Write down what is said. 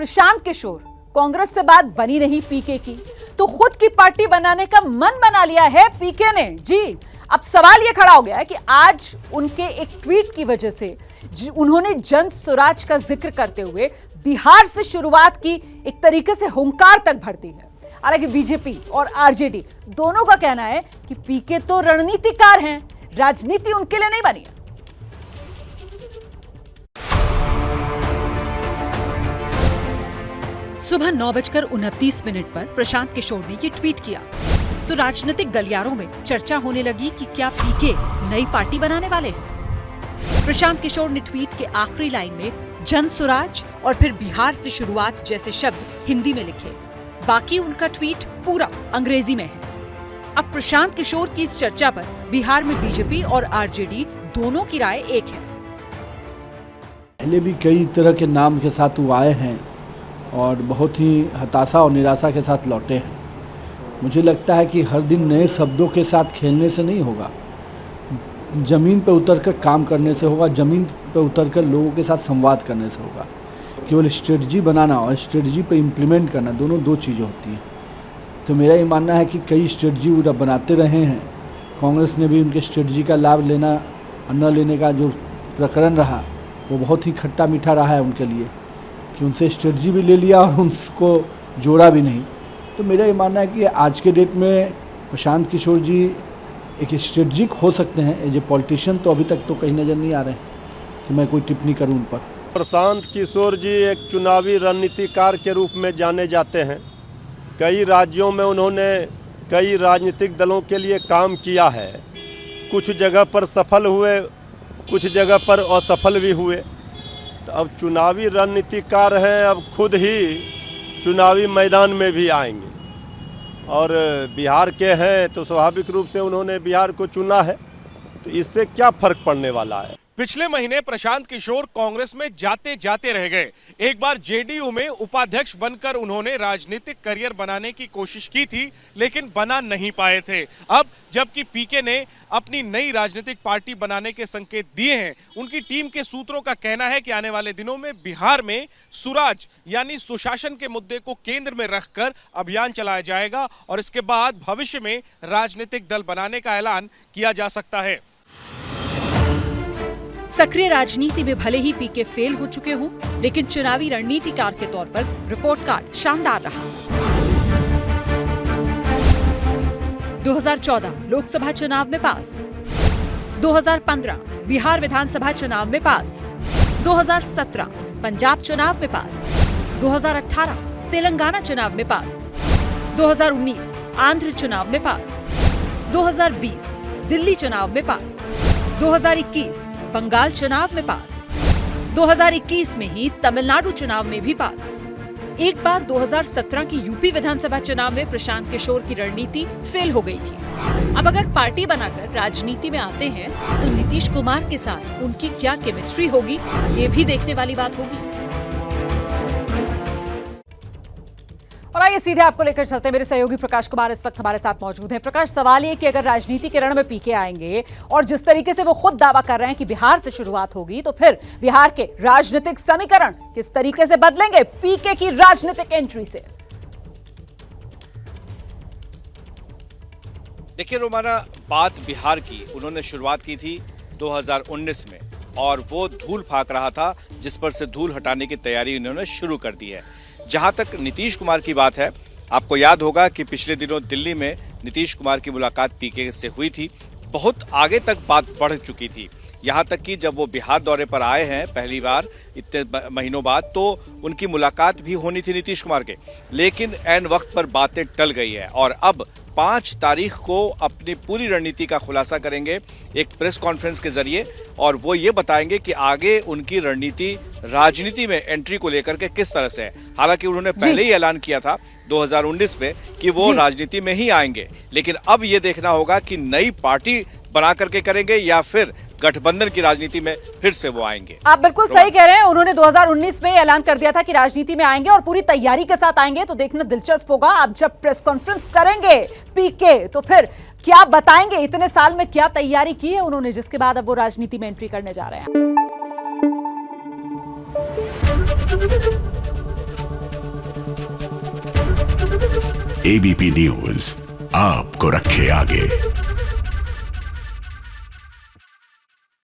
प्रशांत किशोर कांग्रेस से बात बनी नहीं पीके की, तो खुद की पार्टी बनाने का मन बना लिया है पीके ने। जी, अब सवाल यह खड़ा हो गया है कि आज उनके एक ट्वीट की वजह से उन्होंने जन स्वराज का जिक्र करते हुए बिहार से शुरुआत की, एक तरीके से हुंकार तक भर दी है। हालांकि बीजेपी और आरजेडी दोनों का कहना है कि पीके तो रणनीतिकार हैं, राजनीति उनके लिए नहीं बनी है। सुबह 9:29 पर प्रशांत किशोर ने ये ट्वीट किया तो राजनीतिक गलियारों में चर्चा होने लगी कि क्या पीके नई पार्टी बनाने वाले हैं। प्रशांत किशोर ने ट्वीट के आखिरी लाइन में जन स्वराज और फिर बिहार से शुरुआत जैसे शब्द हिंदी में लिखे, बाकी उनका ट्वीट पूरा अंग्रेजी में है। अब प्रशांत किशोर की इस चर्चा पर बिहार में बीजेपी और आरजेडी दोनों की राय एक है। पहले भी कई तरह के नाम के साथ वो आए हैं और बहुत ही हताशा और निराशा के साथ लौटे हैं। मुझे लगता है कि हर दिन नए शब्दों के साथ खेलने से नहीं होगा, ज़मीन पर उतरकर काम करने से होगा, ज़मीन पर उतरकर लोगों के साथ संवाद करने से होगा। केवल स्ट्रेटजी बनाना और स्ट्रेटजी पर इम्प्लीमेंट करना दोनों दो चीज़ें होती हैं। तो मेरा ये मानना है कि कई स्ट्रेटजी वो बनाते रहे हैं, कांग्रेस ने भी उनके स्ट्रेटजी का लाभ लेना और न लेने का जो प्रकरण रहा वो बहुत ही खट्टा मीठा रहा है उनके लिए कि उनसे स्ट्रेटजी भी ले लिया और उनको जोड़ा भी नहीं। तो मेरा ये मानना है कि आज के डेट में प्रशांत किशोर जी एक स्ट्रेटजिक हो सकते हैं एज ए पॉलिटिशियन, तो अभी तक तो कहीं नज़र नहीं आ रहे हैं कि मैं कोई टिप्पणी करूं उन पर। प्रशांत किशोर जी एक चुनावी रणनीतिकार के रूप में जाने जाते हैं। कई राज्यों में उन्होंने कई राजनीतिक दलों के लिए काम किया है। कुछ जगह पर सफल हुए, कुछ जगह पर असफल भी हुए। तो अब चुनावी रणनीतिकार हैं, अब खुद ही चुनावी मैदान में भी आएंगे और बिहार के हैं तो स्वाभाविक रूप से उन्होंने बिहार को चुना है, तो इससे क्या फर्क पड़ने वाला है। पिछले महीने प्रशांत किशोर कांग्रेस में जाते जाते रह गए। एक बार जेडीयू में उपाध्यक्ष बनकर उन्होंने राजनीतिक करियर बनाने की कोशिश की थी, लेकिन बना नहीं पाए थे। अब जबकि पीके ने अपनी नई राजनीतिक पार्टी बनाने के संकेत दिए हैं, उनकी टीम के सूत्रों का कहना है कि आने वाले दिनों में बिहार में सुराज यानी सुशासन के मुद्दे को केंद्र में रखकर अभियान चलाया जाएगा और इसके बाद भविष्य में राजनीतिक दल बनाने का ऐलान किया जा सकता है। सक्रिय राजनीति में भले ही पीके फेल हो चुके हों, लेकिन चुनावी रणनीतिकार के तौर पर रिपोर्ट कार्ड शानदार रहा। 2014 लोकसभा चुनाव में पास, 2015 बिहार विधानसभा चुनाव में पास, 2017 पंजाब चुनाव में पास, 2018 तेलंगाना चुनाव में पास, 2019 आंध्र चुनाव में पास, 2020 दिल्ली चुनाव में पास, 2021 बंगाल चुनाव में पास, 2021 में ही तमिलनाडु चुनाव में भी पास। एक बार 2017 की यूपी विधानसभा चुनाव में प्रशांत किशोर की रणनीति फेल हो गई थी। अब अगर पार्टी बनाकर राजनीति में आते हैं तो नीतीश कुमार के साथ उनकी क्या केमिस्ट्री होगी, ये भी देखने वाली बात होगी। और आइए सीधे आपको लेकर चलते हैं। मेरे सहयोगी प्रकाश कुमार इस वक्त हमारे साथ मौजूद हैं। प्रकाश, सवाल ये कि अगर राजनीति के रण में पीके आएंगे और जिस तरीके से वो खुद दावा कर रहे हैं कि बिहार से शुरुआत होगी, तो फिर बिहार के राजनीतिक समीकरण किस तरीके से बदलेंगे पीके की राजनीतिक एंट्री से? देखिए रोमाना, बात बिहार की उन्होंने शुरुआत की थी 2019 में और वो धूल फाक रहा था, जिस पर से धूल हटाने की तैयारी उन्होंने शुरू कर दी है। जहां तक नीतीश कुमार की बात है, आपको याद होगा कि पिछले दिनों दिल्ली में नीतीश कुमार की मुलाकात पीके से हुई थी। बहुत आगे तक बात बढ़ चुकी थी, यहां तक कि जब वो बिहार दौरे पर आए हैं पहली बार इतने महीनों बाद, तो उनकी मुलाकात भी होनी थी नीतीश कुमार के, लेकिन ऐन वक्त पर बातें टल गई है और अब 5 तारीख को अपनी पूरी रणनीति का खुलासा करेंगे एक प्रेस कॉन्फ्रेंस के जरिए और वो ये बताएंगे कि आगे उनकी रणनीति राजनीति में एंट्री को लेकर के किस तरह से है। हालांकि उन्होंने पहले ही ऐलान किया था 2019 में कि वो राजनीति में ही आएंगे, लेकिन अब ये देखना होगा कि नई पार्टी बना करके करेंगे या फिर गठबंधन की राजनीति में फिर से वो आएंगे। आप बिल्कुल सही कह रहे हैं। उन्होंने 2019 में ऐलान कर दिया था कि राजनीति में आएंगे और पूरी तैयारी के साथ आएंगे, तो देखना दिलचस्प होगा अब जब प्रेस कॉन्फ्रेंस करेंगे पीके तो फिर क्या बताएंगे, इतने साल में क्या तैयारी की है उन्होंने, जिसके बाद अब वो राजनीति में एंट्री करने जा रहे हैं। एबीपी न्यूज आपको रखे आगे।